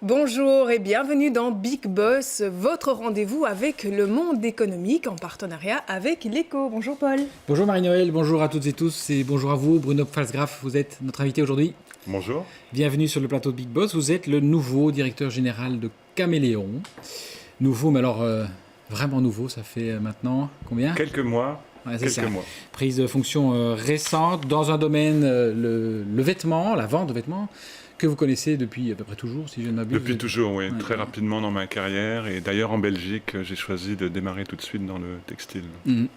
Bonjour et bienvenue dans Big Boss, votre rendez-vous avec le monde économique en partenariat avec l'Écho. Bonjour Paul. Bonjour Marie-Noël, bonjour à toutes et tous et bonjour à vous. Bruno Pfalzgraf, vous êtes notre invité aujourd'hui. Bonjour. Bienvenue sur le plateau de Big Boss. Vous êtes le nouveau directeur général de Caméléon. Nouveau, mais alors vraiment nouveau, ça fait maintenant combien ? Quelques mois. Ouais, Quelques mois. Prise de fonction récente dans un domaine, le vêtement, la vente de vêtements, que vous connaissez depuis à peu près toujours, si je ne m'abuse. Depuis toujours, oui. Ouais. Très rapidement dans ma carrière. Et d'ailleurs, en Belgique, j'ai choisi de démarrer tout de suite dans le textile. Mhm.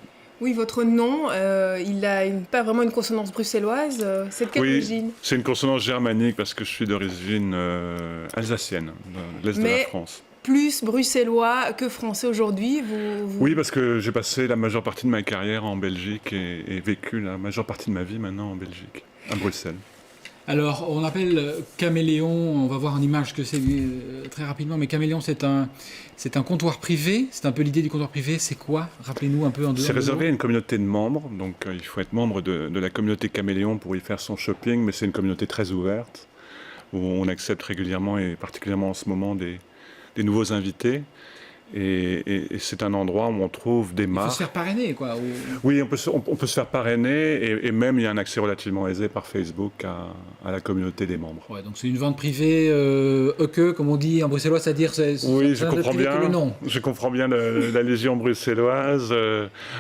Oui, votre nom, il n'a pas vraiment une consonance bruxelloise. C'est de quelle origine ? C'est une consonance germanique parce que je suis d'origine alsacienne, de l'Est de la France. Plus bruxellois que français aujourd'hui, Oui, parce que j'ai passé la majeure partie de ma carrière en Belgique et vécu la majeure partie de ma vie maintenant en Belgique, à Bruxelles. Alors, on appelle Caméléon, on va voir en image que c'est très rapidement, mais Caméléon, c'est un comptoir privé. C'est un peu l'idée du comptoir privé. C'est quoi ? Rappelez-nous un peu en deux. C'est réservé à une communauté de membres, donc il faut être membre de la communauté Caméléon pour y faire son shopping, mais c'est une communauté très ouverte, où on accepte régulièrement, et particulièrement en ce moment, des nouveaux invités. Et c'est un endroit où on trouve des marques. Il faut se faire parrainer, quoi. Oui, on peut se faire parrainer, et même il y a un accès relativement aisé par Facebook à la communauté des membres. Ouais, donc c'est une vente privée, comme on dit en bruxellois, c'est-à-dire Oui, je comprends bien. le nom. Je comprends bien la légion bruxelloise.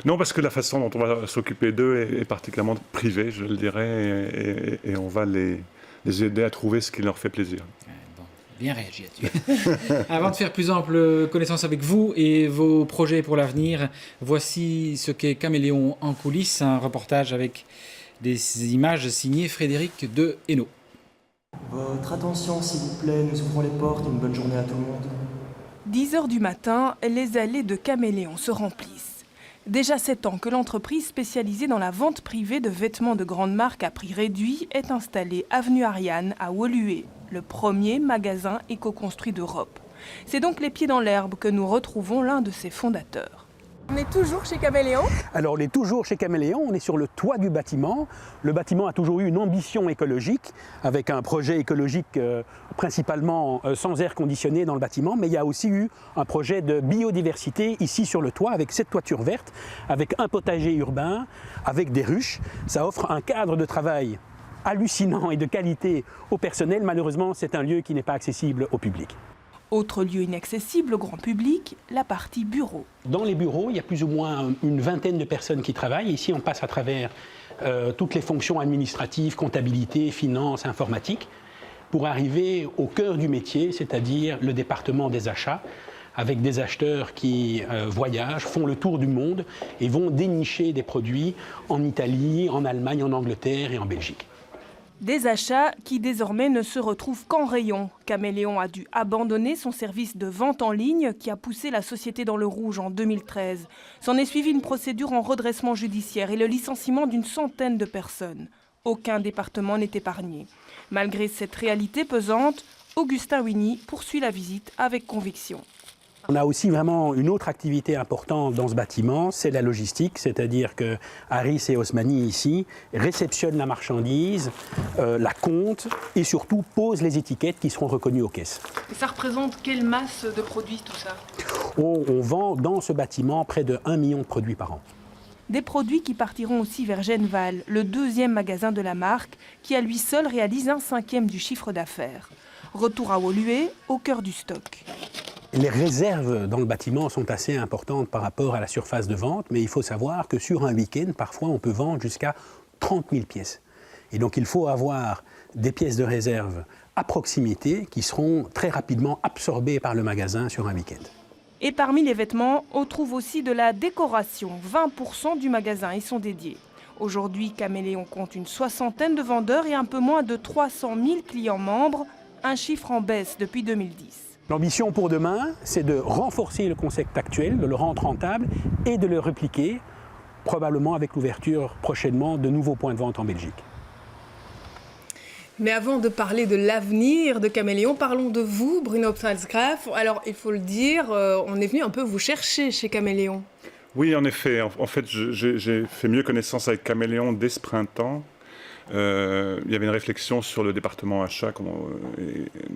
Non, parce que la façon dont on va s'occuper d'eux est particulièrement privée, je le dirais, et on va les aider à trouver ce qui leur fait plaisir. Bien réagi là-dessus. Avant de faire plus ample connaissance avec vous et vos projets pour l'avenir, voici ce qu'est Caméléon en coulisses, un reportage avec des images signées Frédéric de Hainaut. Votre attention s'il vous plaît, nous ouvrons les portes, une bonne journée à tout le monde. 10h du matin, les allées de Caméléon se remplissent. Déjà 7 ans que l'entreprise spécialisée dans la vente privée de vêtements de grandes marques à prix réduit est installée avenue Ariane à Woluwe, le premier magasin éco-construit d'Europe. C'est donc les pieds dans l'herbe que nous retrouvons l'un de ses fondateurs. On est toujours chez Caméléon ? Alors on est toujours chez Caméléon, on est sur le toit du bâtiment. Le bâtiment a toujours eu une ambition écologique, avec un projet écologique principalement sans air conditionné dans le bâtiment, mais il y a aussi eu un projet de biodiversité ici sur le toit, avec cette toiture verte, avec un potager urbain, avec des ruches. Ça offre un cadre de travail hallucinant et de qualité au personnel. Malheureusement, c'est un lieu qui n'est pas accessible au public. Autre lieu inaccessible au grand public, la partie bureau. Dans les bureaux, il y a plus ou moins une vingtaine de personnes qui travaillent. Ici, on passe à travers toutes les fonctions administratives, comptabilité, finance, informatique, pour arriver au cœur du métier, c'est-à-dire le département des achats, avec des acheteurs qui voyagent, font le tour du monde et vont dénicher des produits en Italie, en Allemagne, en Angleterre et en Belgique. Des achats qui désormais ne se retrouvent qu'en rayon. Caméléon a dû abandonner son service de vente en ligne qui a poussé la société dans le rouge en 2013. S'en est suivi une procédure en redressement judiciaire et le licenciement d'une centaine de personnes. Aucun département n'est épargné. Malgré cette réalité pesante, Augustin Winnie poursuit la visite avec conviction. On a aussi vraiment une autre activité importante dans ce bâtiment, c'est la logistique, c'est-à-dire que Harris et Osmani ici réceptionnent la marchandise, la comptent et surtout posent les étiquettes qui seront reconnues aux caisses. Et ça représente quelle masse de produits tout ça ? On vend dans ce bâtiment près de 1 million de produits par an. Des produits qui partiront aussi vers Genval, le deuxième magasin de la marque, qui à lui seul réalise 1/5 du chiffre d'affaires. Retour à Woluwe, au cœur du stock. Les réserves dans le bâtiment sont assez importantes par rapport à la surface de vente, mais il faut savoir que sur un week-end, parfois on peut vendre jusqu'à 30 000 pièces. Et donc il faut avoir des pièces de réserve à proximité qui seront très rapidement absorbées par le magasin sur un week-end. Et parmi les vêtements, on trouve aussi de la décoration. 20% du magasin y sont dédiés. Aujourd'hui, Caméléon compte une soixantaine de vendeurs et un peu moins de 300 000 clients membres, un chiffre en baisse depuis 2010. L'ambition pour demain, c'est de renforcer le concept actuel, de le rendre rentable et de le répliquer, probablement avec l'ouverture prochainement de nouveaux points de vente en Belgique. Mais avant de parler de l'avenir de Caméléon, parlons de vous, Bruno Pfalzgraf. Alors, il faut le dire, on est venu un peu vous chercher chez Caméléon. Oui, en effet. En fait, j'ai fait mieux connaissance avec Caméléon dès ce printemps. Il y avait une réflexion sur le département achat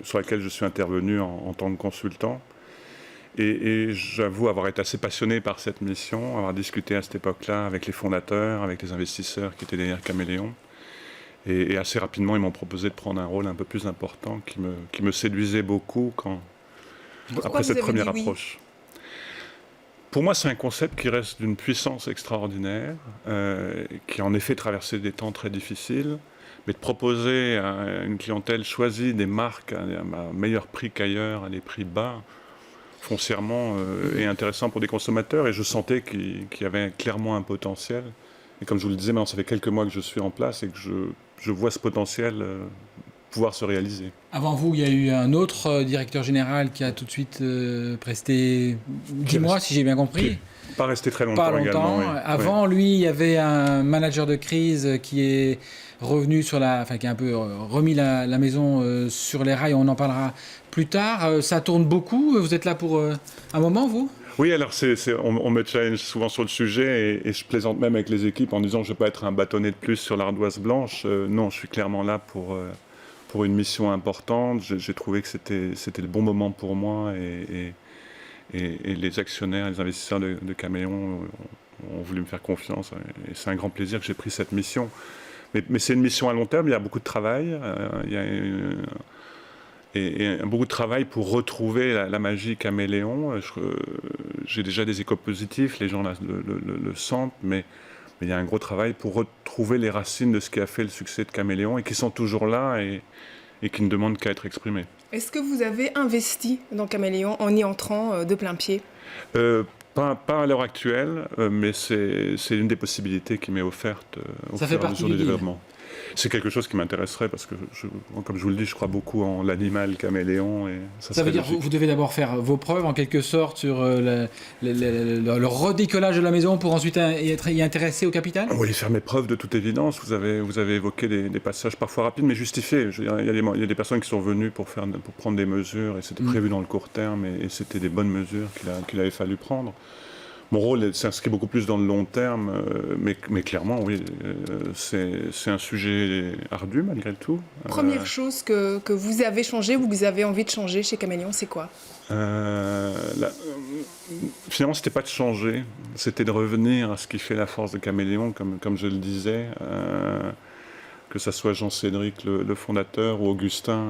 sur laquelle je suis intervenu en tant que consultant. Et j'avoue avoir été assez passionné par cette mission, avoir discuté à cette époque-là avec les fondateurs, avec les investisseurs qui étaient derrière Caméléon. Et assez rapidement, ils m'ont proposé de prendre un rôle un peu plus important qui me séduisait beaucoup après cette première approche. Pour moi, c'est un concept qui reste d'une puissance extraordinaire, qui a en effet traversé des temps très difficiles, mais de proposer à une clientèle choisie des marques à un meilleur prix qu'ailleurs, à des prix bas, foncièrement est intéressant pour des consommateurs, et je sentais qu'il y avait clairement un potentiel. Et comme je vous le disais, maintenant ça fait quelques mois que je suis en place et que je vois ce potentiel pouvoir se réaliser. Avant vous, il y a eu un autre directeur général qui a tout de suite presté 10 mois, si j'ai bien compris. Pas resté très longtemps. Également, oui. Avant, lui, il y avait un manager de crise qui est revenu qui a un peu remis la maison sur les rails. On en parlera plus tard. Ça tourne beaucoup. Vous êtes là pour un moment, vous ? Oui, alors on me challenge souvent sur le sujet et je plaisante même avec les équipes en disant que je ne vais pas être un bâtonnet de plus sur l'ardoise blanche. Non, je suis clairement là pour une mission importante. J'ai trouvé que c'était le bon moment pour moi et les actionnaires, les investisseurs de Caméléon ont voulu me faire confiance. Et c'est un grand plaisir que j'ai pris cette mission. Mais c'est une mission à long terme, il y a beaucoup de travail. Et beaucoup de travail pour retrouver la magie Caméléon. J'ai déjà des échos positifs, les gens le sentent, mais il y a un gros travail pour retrouver les racines de ce qui a fait le succès de Caméléon et qui sont toujours là et qui ne demandent qu'à être exprimés. Est-ce que vous avez investi dans Caméléon en y entrant de plein pied ? Pas à l'heure actuelle, mais c'est une des possibilités qui m'est offerte au fur et à mesure du développement. C'est quelque chose qui m'intéresserait parce que, comme je vous le dis, je crois beaucoup en l'animal Caméléon. Et ça veut dire que vous devez d'abord faire vos preuves en quelque sorte sur le redécollage de la maison pour ensuite y intéresser au capital ? Oui, faire mes preuves de toute évidence. Vous avez évoqué des passages parfois rapides mais justifiés. Il y a des personnes qui sont venues pour prendre des mesures et c'était prévu dans le court terme et c'était des bonnes mesures qu'il avait fallu prendre. Mon rôle s'inscrit beaucoup plus dans le long terme, mais clairement, oui, c'est un sujet ardu malgré tout. Première chose que vous avez changé ou que vous avez envie de changer chez Caméléon, c'est quoi ? Finalement, c'était pas de changer, c'était de revenir à ce qui fait la force de Caméléon, comme je le disais, que ce soit Jean-Cédric, le fondateur, ou Augustin,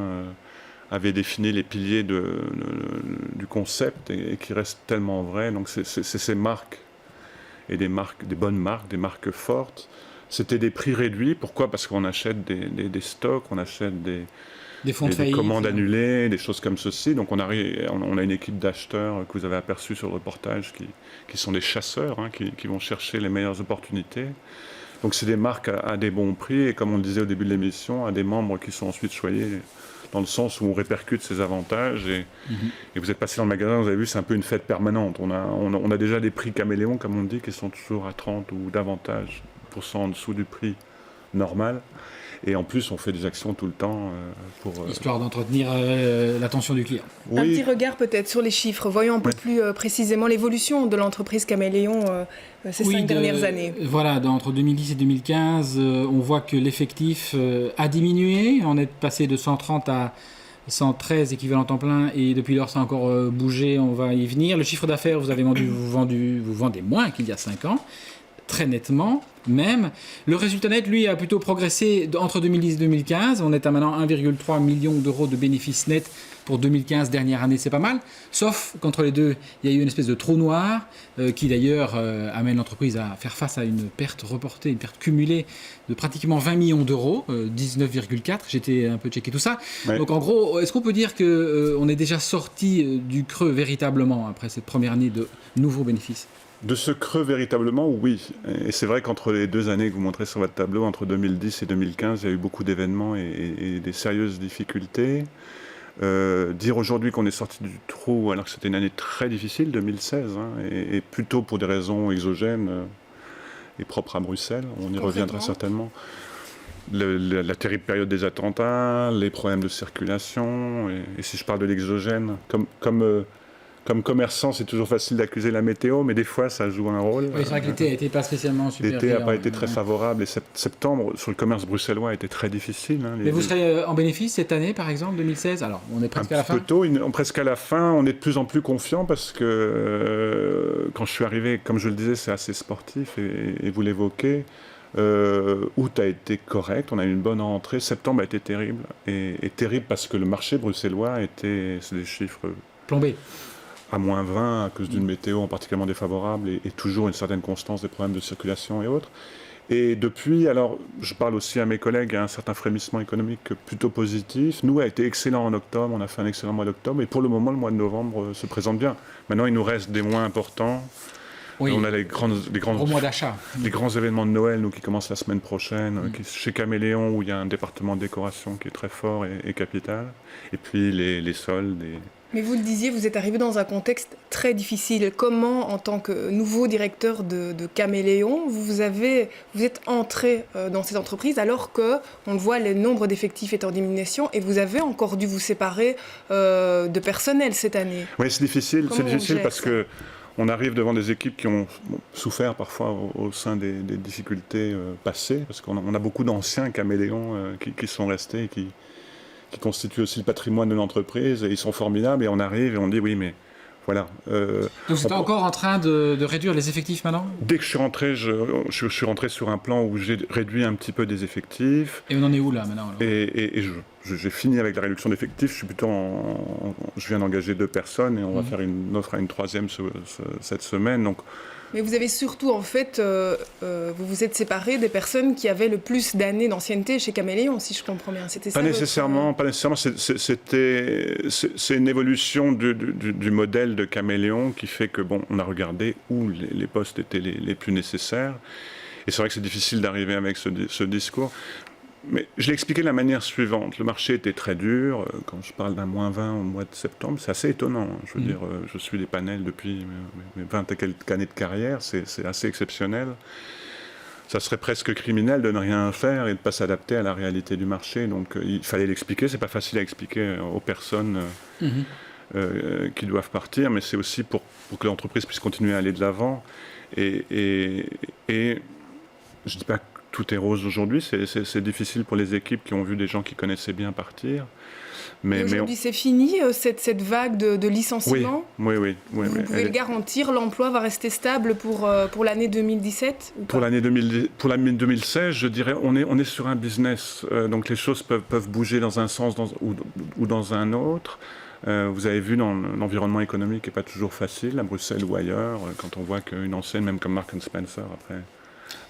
avait défini les piliers du concept et qui restent tellement vrais. Donc c'est ces marques, et des bonnes marques, des marques fortes. C'était des prix réduits. Pourquoi ? Parce qu'on achète des stocks, on achète des commandes annulées, des choses comme ceci. Donc on a une équipe d'acheteurs que vous avez aperçu sur le reportage qui sont des chasseurs, qui vont chercher les meilleures opportunités. Donc c'est des marques à des bons prix et comme on le disait au début de l'émission, à des membres qui sont ensuite choyés dans le sens où on répercute ces avantages et vous êtes passé dans le magasin, vous avez vu, c'est un peu une fête permanente. On a déjà des prix Caméléon, comme on dit, qui sont toujours à 30 ou davantage % en dessous du prix normal. Et en plus, on fait des actions tout le temps pour... Histoire d'entretenir l'attention du client. Oui. Un petit regard peut-être sur les chiffres. Voyons un peu plus précisément l'évolution de l'entreprise Caméléon ces 5 dernières années. Voilà, entre 2010 et 2015, on voit que l'effectif a diminué. On est passé de 130 à 113 équivalents temps plein et depuis lors, ça a encore bougé. On va y venir. Le chiffre d'affaires, vous vendez moins qu'il y a 5 ans. Très nettement même. Le résultat net, lui, a plutôt progressé entre 2010 et 2015. On est à maintenant 1,3 million d'euros de bénéfices nets pour 2015, dernière année, c'est pas mal. Sauf qu'entre les deux, il y a eu une espèce de trou noir qui d'ailleurs amène l'entreprise à faire face à une perte reportée, une perte cumulée de pratiquement 20 millions d'euros, 19,4. J'étais un peu checké tout ça. Ouais. Donc en gros, est-ce qu'on peut dire qu'on est déjà sorti du creux véritablement après cette première année de nouveaux bénéfices ? De ce creux, véritablement, oui. Et c'est vrai qu'entre les 2 années que vous montrez sur votre tableau, entre 2010 et 2015, il y a eu beaucoup d'événements et des sérieuses difficultés. Dire aujourd'hui qu'on est sorti du trou, alors que c'était une année très difficile, 2016, et plutôt pour des raisons exogènes et propres à Bruxelles, on y reviendra certainement. La terrible période des attentats, les problèmes de circulation, et si je parle de l'exogène, comme comme commerçant, c'est toujours facile d'accuser la météo, mais des fois, ça joue un rôle. Oui, c'est vrai que l'été n'était pas spécialement super. L'été n'a pas été très favorable et septembre, sur le commerce bruxellois, a été très difficile. Mais vous serez en bénéfice cette année, par exemple, 2016 ? Alors, on est presque à la fin. Un peu tôt, presque à la fin. On est de plus en plus confiant parce que quand je suis arrivé, comme je le disais, c'est assez sportif et vous l'évoquez. Août a été correct, on a eu une bonne rentrée. Septembre a été terrible. Et terrible parce que le marché bruxellois c'est des chiffres plombés. À -20 à cause d'une météo particulièrement défavorable et toujours une certaine constance des problèmes de circulation et autres. Et depuis, alors je parle aussi à mes collègues, il y a un certain frémissement économique plutôt positif. Nous, a été excellent en octobre, on a fait un excellent mois d'octobre et pour le moment, le mois de novembre se présente bien. Maintenant, il nous reste des mois importants. Oui. On a les gros mois d'achat. Les grands événements de Noël, nous, qui commencent la semaine prochaine, chez Caméléon, où il y a un département de décoration qui est très fort et capital. Et puis les soldes. Mais vous le disiez, vous êtes arrivé dans un contexte très difficile. Comment, en tant que nouveau directeur de Caméléon, vous êtes entré dans cette entreprise alors que, on le voit, le nombre d'effectifs est en diminution et vous avez encore dû vous séparer de personnel cette année. Oui, c'est difficile. Comment C'est difficile parce ça que on arrive devant des équipes qui ont souffert parfois au sein des difficultés passées, parce qu'on a beaucoup d'anciens Caméléons qui sont restés et qui constituent aussi le patrimoine de l'entreprise, et ils sont formidables, et on arrive et on dit oui, mais voilà. Donc vous êtes encore en train de réduire les effectifs maintenant ? Dès que je suis rentré, je suis rentré sur un plan où j'ai réduit un petit peu des effectifs. Et on en est où là maintenant alors ? Et j'ai fini avec la réduction d'effectifs, je viens d'engager 2 personnes, et on va faire une offre à une 3e cette semaine, donc... Mais vous avez surtout, en fait, vous vous êtes séparé des personnes qui avaient le plus d'années d'ancienneté chez Caméléon, si je comprends bien. C'était ça, pas nécessairement. C'est une évolution du modèle de Caméléon qui fait que, on a regardé où les postes étaient les plus nécessaires. Et c'est vrai que c'est difficile d'arriver avec ce discours. Mais je l'ai expliqué de la manière suivante. Le marché était très dur. Quand je parle d'un -20 au mois de septembre, c'est assez étonnant. Je veux dire, je suis des panels depuis mes 20 et quelques années de carrière. C'est assez exceptionnel. Ça serait presque criminel de ne rien faire et de ne pas s'adapter à la réalité du marché. Donc il fallait l'expliquer. C'est pas facile à expliquer aux personnes qui doivent partir, mais c'est aussi pour que l'entreprise puisse continuer à aller de l'avant. Et je dis pas tout est rose aujourd'hui, c'est difficile pour les équipes qui ont vu des gens qui connaissaient bien partir. Mais aujourd'hui, c'est fini, cette vague de licenciements ? Oui. Vous pouvez le garantir, l'emploi va rester stable pour l'année 2017 ou pour l'année 2016, je dirais, on est sur un business, donc les choses peuvent bouger dans un sens ou dans un autre. Vous avez vu, dans l'environnement économique n'est pas toujours facile, à Bruxelles ou ailleurs, quand on voit qu'une enseigne, même comme Marks & Spencer, après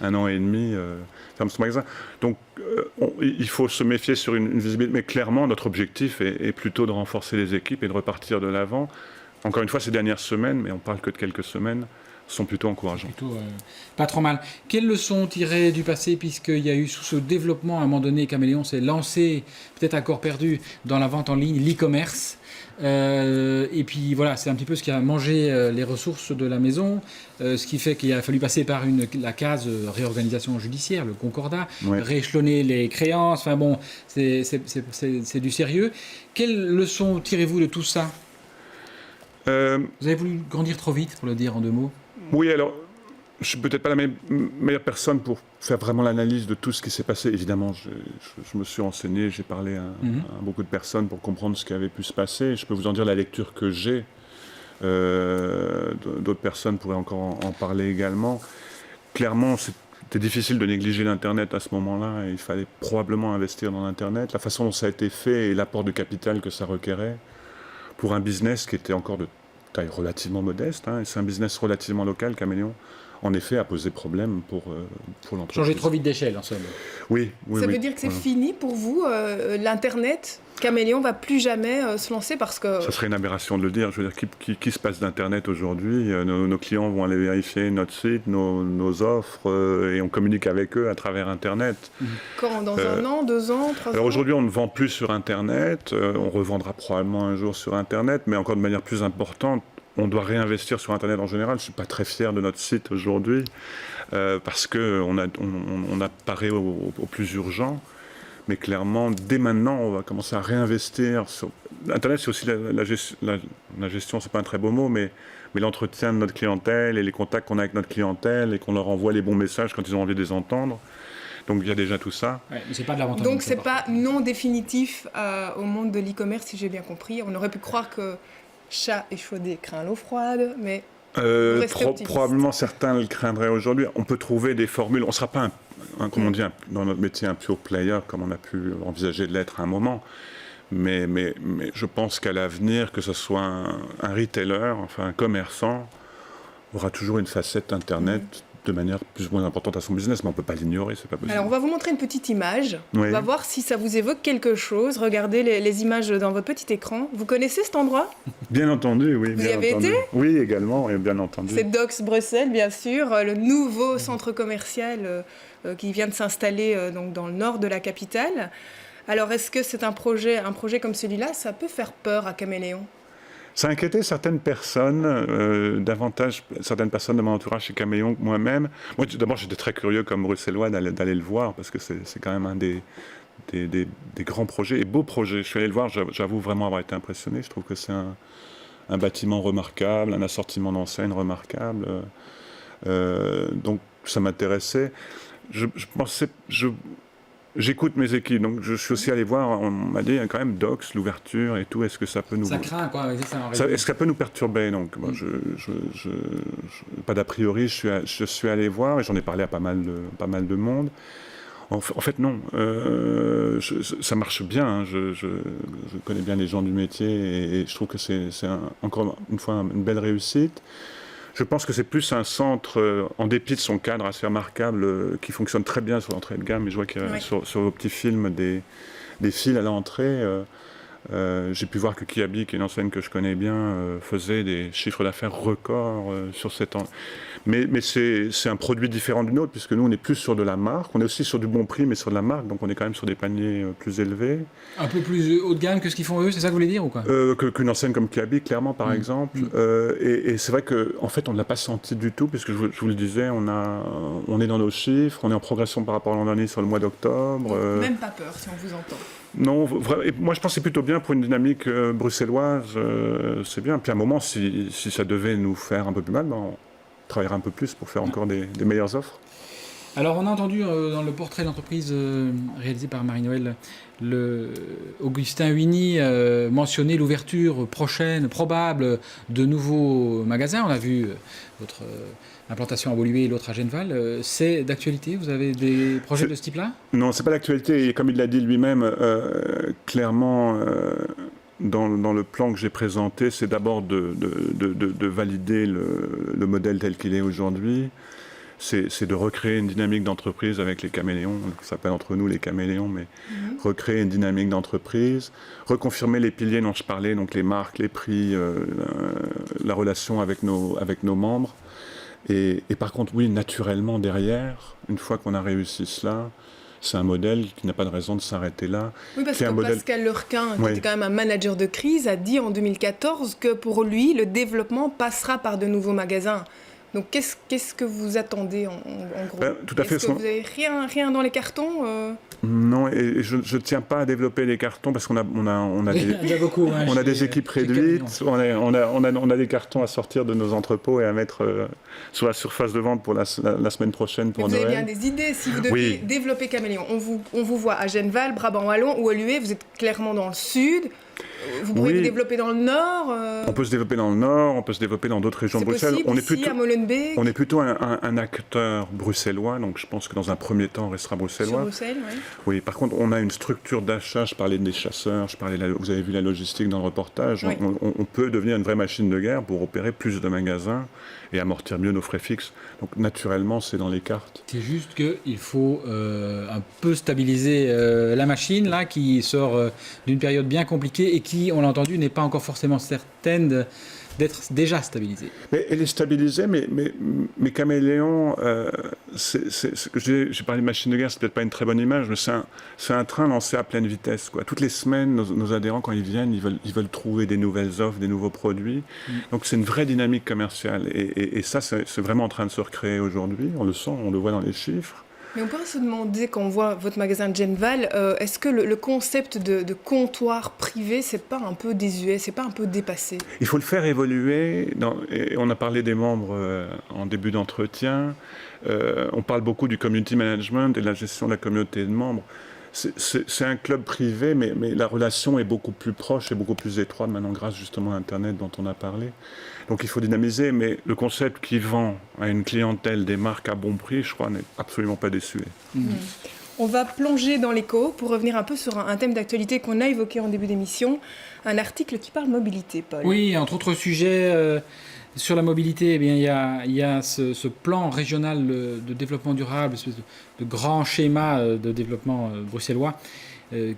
1 an et demi, ferme son magasin. Donc, il faut se méfier sur une visibilité. Mais clairement, notre objectif est plutôt de renforcer les équipes et de repartir de l'avant. Encore une fois, ces dernières semaines, mais on ne parle que de quelques semaines, sont plutôt encourageantes. Pas trop mal. Quelles leçons tirer du passé, puisqu'il y a eu sous ce développement, à un moment donné, Caméléon s'est lancé, peut-être à corps perdu, dans la vente en ligne, l'e-commerce. Et puis voilà, c'est un petit peu ce qui a mangé les ressources de la maison, ce qui fait qu'il a fallu passer par la case réorganisation judiciaire, le concordat, rééchelonner les créances, enfin bon, c'est du sérieux. Quelles leçons tirez-vous de tout ça ? Vous avez voulu grandir trop vite, pour le dire en 2 mots ? Oui, alors, je ne suis peut-être pas la meilleure personne pour faire vraiment l'analyse de tout ce qui s'est passé. Évidemment, je me suis renseigné, j'ai parlé à beaucoup de personnes pour comprendre ce qui avait pu se passer. Je peux vous en dire la lecture que j'ai. D'autres personnes pourraient encore en parler également. Clairement, c'était difficile de négliger l'Internet à ce moment-là. Et il fallait probablement investir dans l'Internet. La façon dont ça a été fait et l'apport de capital que ça requérait pour un business qui était encore de taille relativement modeste, et c'est un business relativement local, Caméléon, en effet, a posé problème pour l'entreprise. Changer trop vite d'échelle, en somme. Oui. Ça veut dire que c'est fini pour vous, l'Internet ? Caméléon ne va plus jamais se lancer parce que... Ça serait une aberration de le dire. Je veux dire, qui se passe d'Internet aujourd'hui ? Nos clients vont aller vérifier notre site, nos offres, et on communique avec eux à travers Internet. Quand ? Dans 1 an, 2 ans, 3 ans ? Alors aujourd'hui, on ne vend plus sur Internet. On revendra probablement un jour sur Internet, mais encore de manière plus importante, on doit réinvestir sur Internet en général. Je ne suis pas très fier de notre site aujourd'hui parce qu'on apparaît au plus urgent. Mais clairement, dès maintenant, on va commencer à réinvestir. Internet, c'est aussi la gestion, c'est pas un très beau mot, mais l'entretien de notre clientèle et les contacts qu'on a avec notre clientèle et qu'on leur envoie les bons messages quand ils ont envie de les entendre. Donc il y a déjà tout ça. Ouais, mais c'est pas de la vente en Donc ligne, c'est par pas contre. non définitif au monde de l'e-commerce, si j'ai bien compris. On aurait pu croire que chat échaudé craint l'eau froide, mais vous restez optimiste. Probablement certains le craindraient aujourd'hui. On peut trouver des formules. On ne sera pas, comme on dit, dans notre métier, un pure player, comme on a pu envisager de l'être à un moment. Mais je pense qu'à l'avenir, que ce soit un retailer, enfin un commerçant, aura toujours une facette Internet de manière plus ou moins importante à son business, mais on ne peut pas l'ignorer, c'est pas possible. Alors on va vous montrer une petite image. Oui. On va voir si ça vous évoque quelque chose. Regardez les images dans votre petit écran. Vous connaissez cet endroit? Bien entendu, oui. Vous bien y avez entendu. été? Oui, également, et bien entendu. C'est Docks Bruxelles, bien sûr, le nouveau centre commercial qui vient de s'installer donc dans le nord de la capitale. Alors, est-ce que c'est un projet comme celui-là, ça peut faire peur à Caméléon? Ça a inquiété certaines personnes, davantage certaines personnes de mon entourage chez Caméléon que moi-même. Moi, d'abord, j'étais très curieux comme bruxellois d'aller le voir, parce que c'est quand même un des grands projets et beaux projets. Je suis allé le voir, j'avoue vraiment avoir été impressionné. Je trouve que c'est un bâtiment remarquable, un assortiment d'enseignes remarquable. Donc, ça m'intéressait. J'écoute mes équipes, donc je suis aussi allé voir, on m'a dit, il y a quand même Docks, l'ouverture et tout, est-ce que ça peut nous... Ça craint, quoi. Est-ce que ça peut nous perturber? Donc, bon, pas d'a priori, je suis allé voir et j'en ai parlé à pas mal de monde. En fait, non. Ça marche bien. Hein. Je connais bien les gens du métier et je trouve que c'est encore une fois une belle réussite. Je pense que c'est plus un centre, en dépit de son cadre assez remarquable, qui fonctionne très bien sur l'entrée de gamme. Et je vois qu'il y a sur vos petits films des fils à l'entrée. J'ai pu voir que Kiabi, qui est une enseigne que je connais bien, faisait des chiffres d'affaires records sur cette année. Mais c'est un produit différent du nôtre, puisque nous, on est plus sur de la marque. On est aussi sur du bon prix, mais sur de la marque. Donc, on est quand même sur des paniers plus élevés. Un peu plus haut de gamme que ce qu'ils font eux, c'est ça que vous voulez dire ou quoi? Qu'une enseigne comme Kiabi, clairement, par exemple. Et c'est vrai qu'en fait, on ne l'a pas senti du tout, puisque je vous le disais, on est dans nos chiffres, on est en progression par rapport à l'an dernier sur le mois d'octobre. Même pas peur, si on vous entend. Non, moi je pense que c'est plutôt bien pour une dynamique bruxelloise, c'est bien. Puis à un moment, si ça devait nous faire un peu plus mal, on travaillera un peu plus pour faire encore des meilleures offres. Alors on a entendu dans le portrait d'entreprise réalisé par Marie-Noël, Augustin Huigny mentionner l'ouverture prochaine, probable, de nouveaux magasins. On a vu votre implantation à Woluwe et l'autre à Genval. C'est d'actualité? Vous avez des projets de ce type-là? Non, c'est pas d'actualité. Et comme il l'a dit lui-même, clairement, dans le plan que j'ai présenté, c'est d'abord de valider le modèle tel qu'il est aujourd'hui. C'est de recréer une dynamique d'entreprise avec les caméléons. Ça s'appelle entre nous les caméléons, mais recréer une dynamique d'entreprise, reconfirmer les piliers dont je parlais, donc les marques, les prix, la relation avec nos membres. Et par contre, oui, naturellement, derrière, une fois qu'on a réussi cela, c'est un modèle qui n'a pas de raison de s'arrêter là. Oui, parce que Pascal Lurquin, qui était quand même un manager de crise, a dit en 2014 que pour lui, le développement passera par de nouveaux magasins. Donc, qu'est-ce que vous attendez en gros? Tout à fait. Est-ce que vous n'avez rien dans les cartons Non, et je ne tiens pas à développer les cartons parce qu'on a des équipes réduites, on a des cartons à sortir de nos entrepôts et à mettre sur la surface de vente pour la semaine prochaine pour Noël. Vous avez bien des idées. Si vous deviez développer Caméléon, on vous voit à Genval, Brabant-Wallon ou à Woluwe, vous êtes clairement dans le sud. Vous pourriez vous développer dans le nord On peut se développer dans le nord, on peut se développer dans d'autres régions de Bruxelles. On est plutôt un acteur bruxellois, donc je pense que dans un premier temps, on restera bruxellois. Sur Bruxelles, oui. Oui, par contre, on a une structure d'achat, je parlais des chasseurs, vous avez vu la logistique dans le reportage, oui. On peut devenir une vraie machine de guerre pour opérer plus de magasins et amortir mieux nos frais fixes. Donc naturellement, c'est dans les cartes. C'est juste qu'il faut un peu stabiliser la machine, là, qui sort d'une période bien compliquée et qui, on l'a entendu, n'est pas encore forcément certaine d'être déjà stabilisée. Mais elle est stabilisée, mais Caméléon, j'ai parlé de machine de guerre, c'est peut-être pas une très bonne image, mais c'est un train lancé à pleine vitesse, quoi. Toutes les semaines, nos adhérents, quand ils viennent, ils veulent trouver des nouvelles offres, des nouveaux produits. Donc c'est une vraie dynamique commerciale. Et ça, c'est vraiment en train de se recréer aujourd'hui. On le sent, on le voit dans les chiffres. Mais on peut se demander, quand on voit votre magasin de Genval, est-ce que le concept de comptoir privé, c'est pas un peu désuet, c'est pas un peu dépassé? Il faut le faire évoluer. Et on a parlé des membres en début d'entretien. On parle beaucoup du community management et de la gestion de la communauté de membres. C'est un club privé, mais la relation est beaucoup plus proche et beaucoup plus étroite maintenant grâce justement à Internet dont on a parlé. Donc il faut dynamiser, mais le concept qui vend à une clientèle des marques à bon prix, je crois, n'est absolument pas déçu. On va plonger dans l'éco pour revenir un peu sur un thème d'actualité qu'on a évoqué en début d'émission, un article qui parle mobilité, Paul. Oui, entre autres sujets, sur la mobilité, eh bien, il y a ce plan régional de développement durable, espèce de grand schéma de développement bruxellois,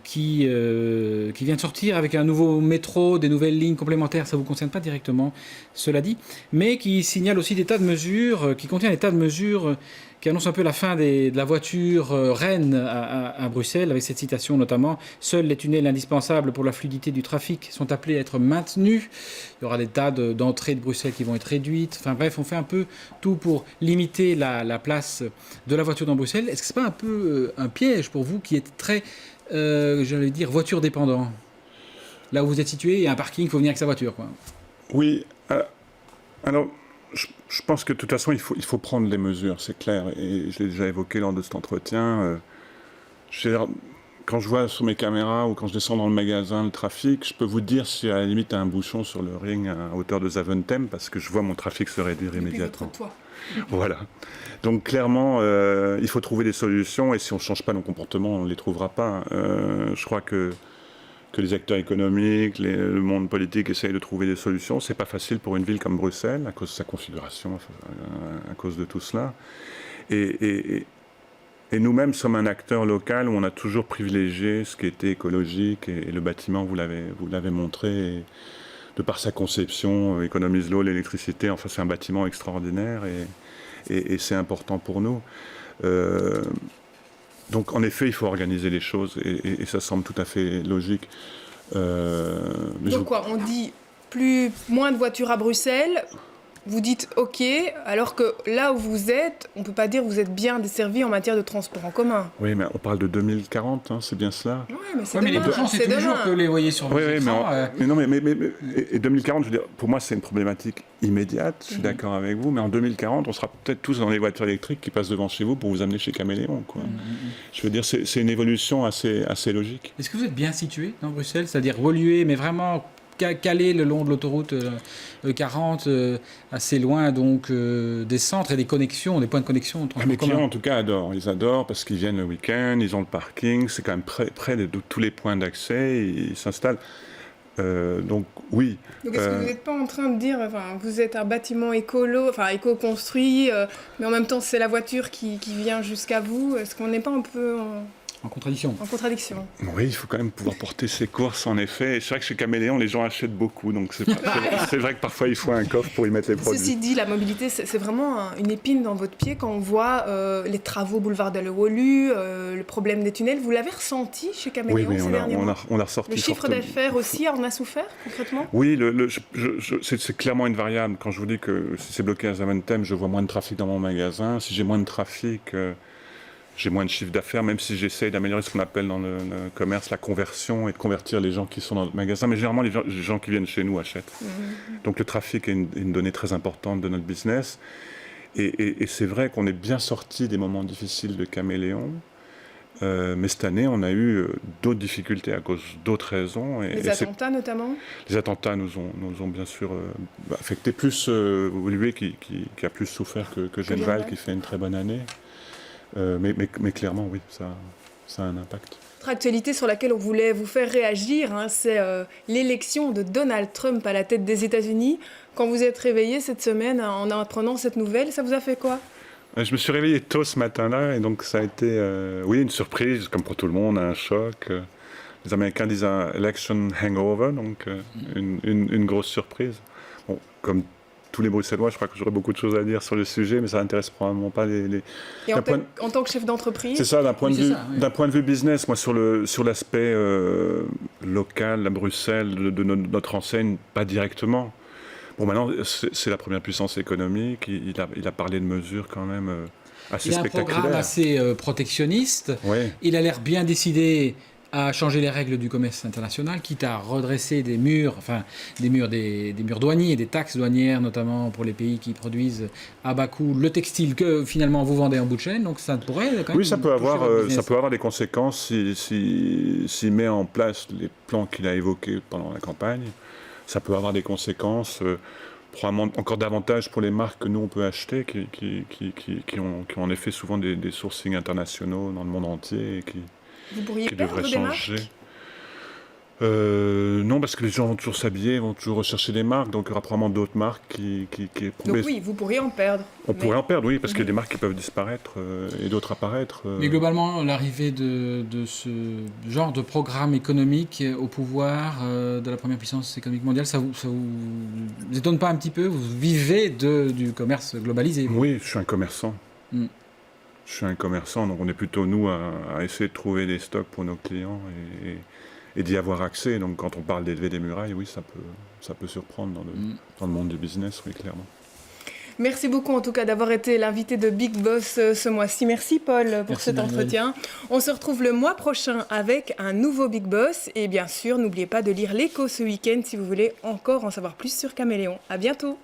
qui vient de sortir avec un nouveau métro, des nouvelles lignes complémentaires. Ça ne vous concerne pas directement, cela dit, mais qui signale aussi des tas de mesures, qui contient des tas de mesures qui annoncent un peu la fin de la voiture reine à Bruxelles, avec cette citation notamment: « Seuls les tunnels indispensables pour la fluidité du trafic sont appelés à être maintenus. » Il y aura des tas d'entrées de Bruxelles qui vont être réduites. Enfin bref, on fait un peu tout pour limiter la place de la voiture dans Bruxelles. Est-ce que ce n'est pas un peu un piège pour vous qui êtes très, j'allais dire, voiture dépendant? Là où vous êtes situé, il y a un parking, il faut venir avec sa voiture, quoi. Oui, alors je pense que de toute façon il faut prendre des mesures, c'est clair, et je l'ai déjà évoqué lors de cet entretien. Quand je vois sur mes caméras ou quand je descends dans le magasin le trafic, je peux vous dire si à la limite il y a un bouchon sur le ring à hauteur de Zaventem, parce que je vois mon trafic se réduire immédiatement. Voilà. Donc clairement, il faut trouver des solutions, et si on ne change pas nos comportements, on ne les trouvera pas. Je crois que les acteurs économiques, le monde politique essayent de trouver des solutions. C'est pas facile pour une ville comme Bruxelles, à cause de sa configuration, à cause de tout cela. Et nous-mêmes sommes un acteur local où on a toujours privilégié ce qui était écologique, et le bâtiment, vous l'avez montré, et de par sa conception, économise l'eau, l'électricité. Enfin, c'est un bâtiment extraordinaire, et c'est important pour nous. Donc, en effet, il faut organiser les choses, et ça semble tout à fait logique. Donc quoi, on dit moins de voitures à Bruxelles, vous dites OK, alors que là où vous êtes, on ne peut pas dire que vous êtes bien desservi en matière de transport en commun. Oui, mais on parle de 2040, hein, c'est bien cela. Oui, mais c'est mais les bouchons, c'est toujours que les voyez sur vos écrans. Et 2040, je veux dire, pour moi, c'est une problématique immédiate, je suis d'accord avec vous, mais en 2040, on sera peut-être tous dans les voitures électriques qui passent devant chez vous pour vous amener chez Caméléon, quoi. Je veux dire, c'est une évolution assez logique. Est-ce que vous êtes bien situé dans Bruxelles, c'est-à-dire relué, mais vraiment calé le long de l'autoroute 40, assez loin donc des centres et des connexions, des points de connexion? Mes clients, en tout cas, adorent. Ils adorent parce qu'ils viennent le week-end, ils ont le parking, c'est quand même près de tous les points d'accès, ils s'installent. Donc oui. Donc est-ce que vous n'êtes pas en train de dire, vous êtes un bâtiment éco-construit, mais en même temps c'est la voiture qui vient jusqu'à vous? Est-ce qu'on n'est pas un peu en contradiction? En contradiction. Oui, il faut quand même pouvoir porter ses courses, en effet. Et c'est vrai que chez Caméléon, les gens achètent beaucoup, donc c'est vrai que parfois il faut un coffre pour y mettre les produits. Ceci dit, la mobilité, c'est vraiment une épine dans votre pied quand on voit les travaux boulevard de la Wolu, le problème des tunnels. Vous l'avez ressenti chez Caméléon? Oui, ces derniers mois? on l'a ressorti. Le chiffre d'affaires aussi en a souffert concrètement? Oui, c'est clairement une variable. Quand je vous dis que si c'est bloqué à Zaventem, je vois moins de trafic dans mon magasin. Si j'ai moins de trafic, j'ai moins de chiffre d'affaires, même si j'essaye d'améliorer ce qu'on appelle dans le commerce la conversion, et de convertir les gens qui sont dans le magasin. Mais généralement, les gens qui viennent chez nous achètent. Donc le trafic est une donnée très importante de notre business. Et c'est vrai qu'on est bien sorti des moments difficiles de Caméléon. Mais cette année, on a eu d'autres difficultés à cause d'autres raisons. Les attentats notamment? Les attentats nous ont bien sûr affecté, plus Woluwe qui a plus souffert que Genval, qui fait une très bonne année. Mais clairement, oui, ça a un impact. Autre actualité sur laquelle on voulait vous faire réagir, c'est l'élection de Donald Trump à la tête des États-Unis. Quand vous êtes réveillé cette semaine en apprenant cette nouvelle, ça vous a fait quoi? Je me suis réveillé tôt ce matin-là, et donc ça a été une surprise, comme pour tout le monde, un choc. Les Américains disent un election hangover, donc une grosse surprise. Bon, comme tous les Bruxellois, je crois que j'aurais beaucoup de choses à dire sur le sujet, mais ça n'intéresse probablement pas les... Et en tant que chef d'entreprise? C'est ça, d'un point de vue business, moi sur l'aspect local à Bruxelles de notre enseigne, pas directement. Bon, maintenant, c'est la première puissance économique. Il a parlé de mesures quand même assez Il a un spectaculaires. programme assez protectionniste. Ouais. Il a l'air bien décidé à changer les règles du commerce international, quitte à redresser des murs douaniers, des taxes douanières, notamment pour les pays qui produisent à bas coût le textile que finalement vous vendez en bout de chaîne. Donc ça pourrait quand même. Oui, ça peut toucher votre business. avoir des conséquences s'il met en place les plans qu'il a évoqués pendant la campagne. Ça peut avoir des conséquences, probablement encore davantage pour les marques que nous on peut acheter, qui ont en effet souvent des sourcings internationaux dans le monde entier et Vous pourriez qui perdre devraient des changer. marques? Non, parce que les gens vont toujours s'habiller, vont toujours rechercher des marques, donc il y aura probablement d'autres marques qui Donc oui, vous pourriez en perdre. On pourrait en perdre, oui, parce qu'il y a des marques qui peuvent disparaître et d'autres apparaître. Mais globalement, l'arrivée de ce genre de programme économique au pouvoir de la première puissance économique mondiale, ça vous étonne pas un petit peu? Vous vivez du commerce globalisé. Oui, je suis un commerçant. Mm. Je suis un commerçant, donc on est plutôt, nous, à essayer de trouver des stocks pour nos clients et d'y avoir accès. Donc quand on parle d'élever des murailles, oui, ça peut surprendre dans le monde du business, oui, clairement. Merci beaucoup en tout cas d'avoir été l'invité de Big Boss ce mois-ci. Merci Paul pour Merci, cet Daniel. entretien. On se retrouve le mois prochain avec un nouveau Big Boss. Et bien sûr, n'oubliez pas de lire l'Écho ce week-end si vous voulez encore en savoir plus sur Caméléon. À bientôt.